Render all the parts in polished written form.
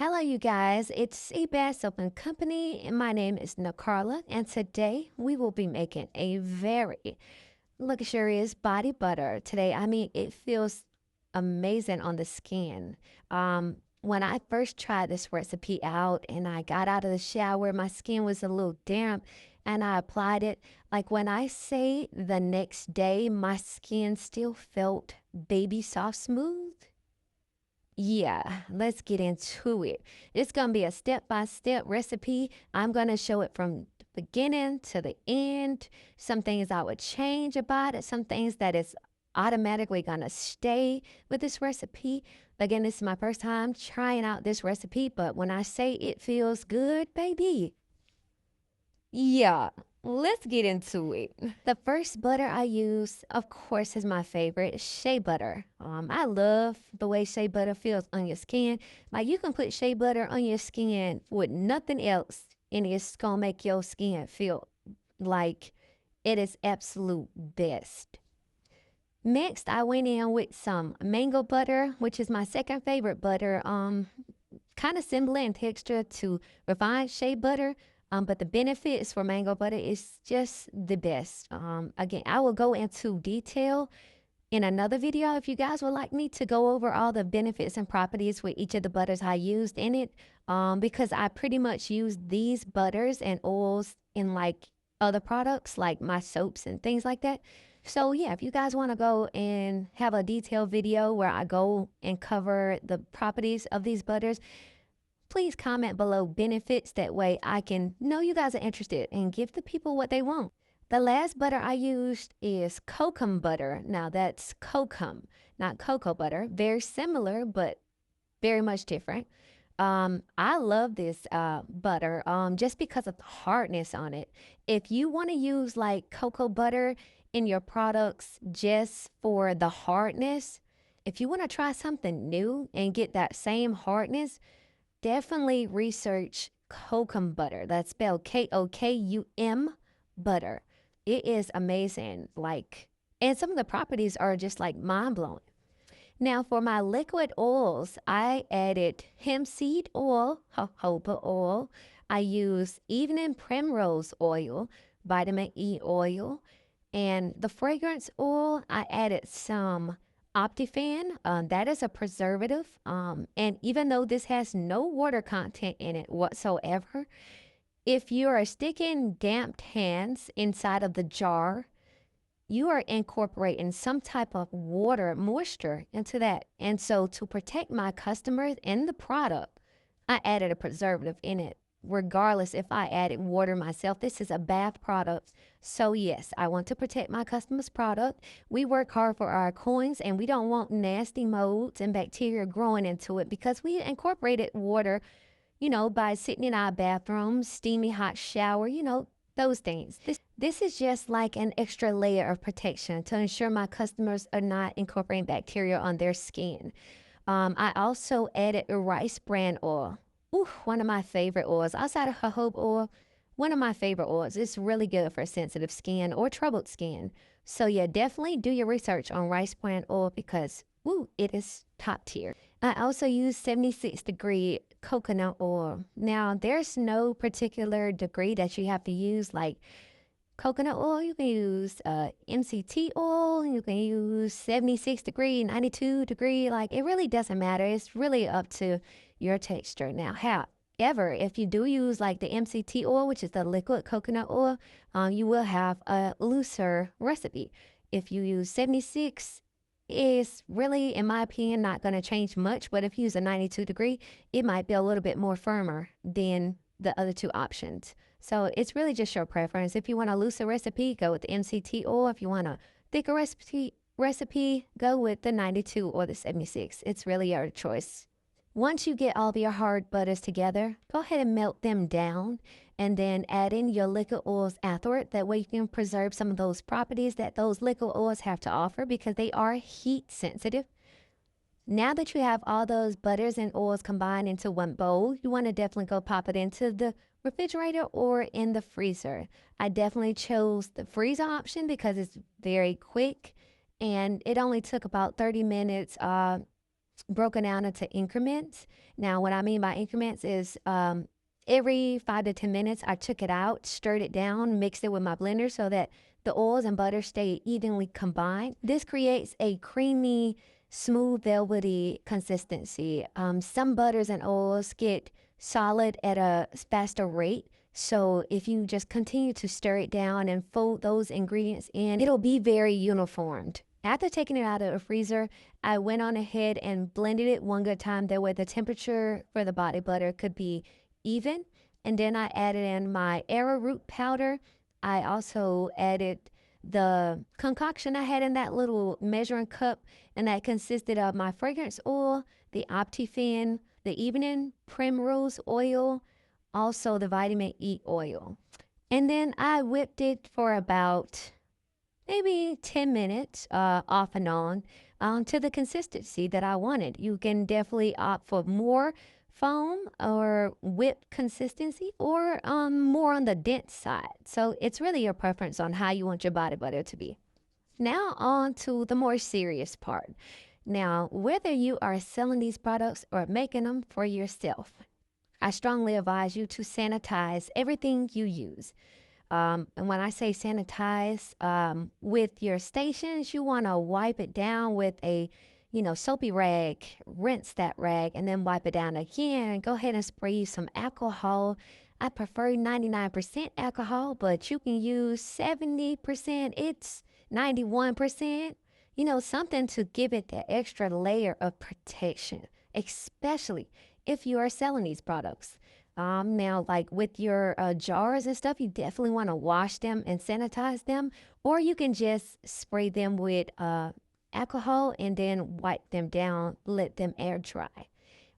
Hello, you guys. It's Sea Bass Soap and Company, and my name is Nakarla. And today we will be making a very luxurious body butter. Today, it feels amazing on the skin. When I first tried this recipe out and I got out of the shower, my skin was a little damp and I applied it. Like when I say the next day, my skin still felt baby soft smooth. Yeah, let's get into it. It's going to be a step-by-step recipe. I'm going to show it from the beginning to the end. Some things I would change about it, some things that is automatically going to stay with this recipe. Again, this is my first time trying out this recipe, but when I say it feels good, baby, yeah, let's get into it. The first butter I use, of course, is my favorite, Shea Butter. I love the way Shea Butter feels on your skin. Like you can put Shea Butter on your skin with nothing else, and it's gonna make your skin feel like it is absolute best. Next, I went in with some mango butter, which is my second favorite butter. Kind of similar in texture to refined shea butter, but the benefits for mango butter is just the best. Again, I will go into detail in another video if you guys would like me to go over all the benefits and properties with each of the butters I used in it, because I pretty much use these butters and oils in like other products like my soaps and things like that. So yeah, if you guys want to go and have a detailed video where I go and cover the properties of these butters, please comment below benefits. That way I can know you guys are interested and give the people what they want. The last butter I used is Kokum Butter. Now that's Kokum, not cocoa butter. Very similar, but very much different. I love this butter just because of the hardness on it. If you want to use like cocoa butter in your products just for the hardness, if you want to try something new and get that same hardness, definitely research Kokum Butter. That's spelled Kokum butter. It is amazing. And some of the properties are just like mind blowing. Now, for my liquid oils, I added hemp seed oil, jojoba oil. I use evening primrose oil, vitamin E oil, and the fragrance oil. I added some Optiphen. That is a preservative. And even though this has no water content in it whatsoever, if you are sticking damp hands inside of the jar, you are incorporating some type of water moisture into that. And so to protect my customers and the product, I added a preservative in it. Regardless if I added water myself, this is a bath product. So yes, I want to protect my customer's product. We work hard for our coins and we don't want nasty molds and bacteria growing into it because we incorporated water, by sitting in our bathroom, steamy hot shower, those things. This is just like an extra layer of protection to ensure my customers are not incorporating bacteria on their skin. I also added a Rice Bran Oil. Ooh, one of my favorite oils. Outside of jojoba oil, one of my favorite oils. It's really good for sensitive skin or troubled skin. So yeah, definitely do your research on Rice Bran Oil because, it is top tier. I also use 76-degree coconut oil. Now, there's no particular degree that you have to use, like coconut oil. You can use MCT oil. You can use 76-degree, 92-degree. Like, it really doesn't matter. It's really up to your texture. Now, however, if you do use like the MCT oil, which is the liquid coconut oil, you will have a looser recipe. If you use 76, is really, in my opinion, not going to change much. But if you use a 92-degree, it might be a little bit more firmer than the other two options. So it's really just your preference. If you want a looser recipe, go with the MCT oil. If you want a thicker recipe, go with the 92 or the 76. It's really your choice. Once you get all of your hard butters together, go ahead and melt them down and then add in your liquid oils afterward. That way you can preserve some of those properties that those liquid oils have to offer because they are heat sensitive. Now that you have all those butters and oils combined into one bowl, you want to definitely go pop it into the refrigerator or in the freezer. I definitely chose the freezer option because it's very quick and it only took about 30 minutes broken down into increments. Now, what I mean by increments is every 5 to 10 minutes, I took it out, stirred it down, mixed it with my blender so that the oils and butter stay evenly combined. This creates a creamy, smooth, velvety consistency. Some butters and oils get solid at a faster rate. So if you just continue to stir it down and fold those ingredients in, it'll be very uniformed. After taking it out of the freezer, I went on ahead and blended it one good time. That way the temperature for the body butter could be even. And then I added in my arrowroot powder. I also added the concoction I had in that little measuring cup, and that consisted of my fragrance oil, the Optiphen, the evening Primrose oil, also the vitamin E oil. And then I whipped it for about maybe 10 minutes off and on to the consistency that I wanted. You can definitely opt for more foam or whipped consistency, or more on the dense side. So it's really your preference on how you want your body butter to be. Now on to the more serious part. Now, whether you are selling these products or making them for yourself, I strongly advise you to sanitize everything you use. And when I say sanitize, with your stations, you want to wipe it down with a, soapy rag, rinse that rag, and then wipe it down again. Go ahead and spray you some alcohol. I prefer 99% alcohol, but you can use 70%. It's 91%. Something to give it that extra layer of protection, especially if you are selling these products. Now, like with your jars and stuff, you definitely want to wash them and sanitize them, or you can just spray them with alcohol and then wipe them down, let them air dry.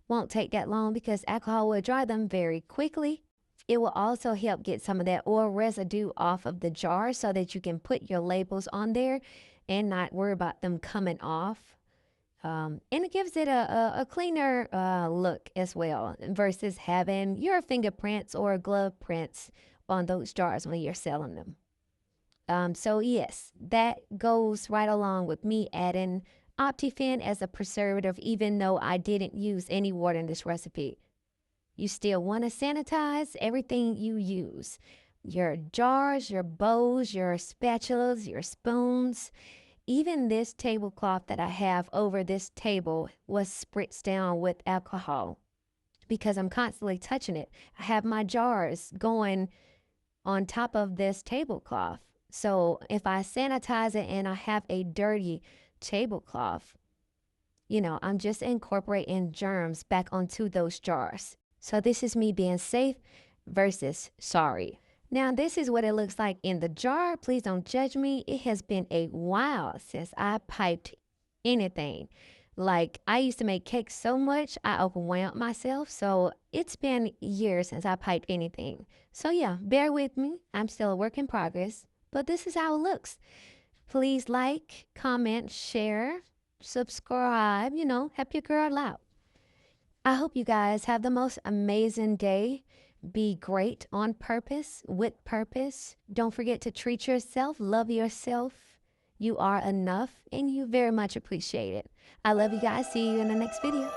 Won't take that long because alcohol will dry them very quickly. It will also help get some of that oil residue off of the jar so that you can put your labels on there and not worry about them coming off. And it gives it a cleaner look as well versus having your fingerprints or glove prints on those jars when you're selling them. So yes, that goes right along with me adding Optiphen as a preservative, even though I didn't use any water in this recipe. You still want to sanitize everything you use. Your jars, your bowls, your spatulas, your spoons. Even this tablecloth that I have over this table was spritzed down with alcohol because I'm constantly touching it. I have my jars going on top of this tablecloth. So if I sanitize it and I have a dirty tablecloth, I'm just incorporating germs back onto those jars. So this is me being safe versus sorry. Now, this is what it looks like in the jar. Please don't judge me. It has been a while since I piped anything. Like, I used to make cakes so much, I overwhelmed myself. So it's been years since I piped anything. So yeah, bear with me. I'm still a work in progress, but this is how it looks. Please like, comment, share, subscribe, help your girl out. I hope you guys have the most amazing day. Be great on purpose, with purpose. Don't forget to treat yourself, love yourself. You are enough, and you very much appreciate it. I love you guys. See you in the next video.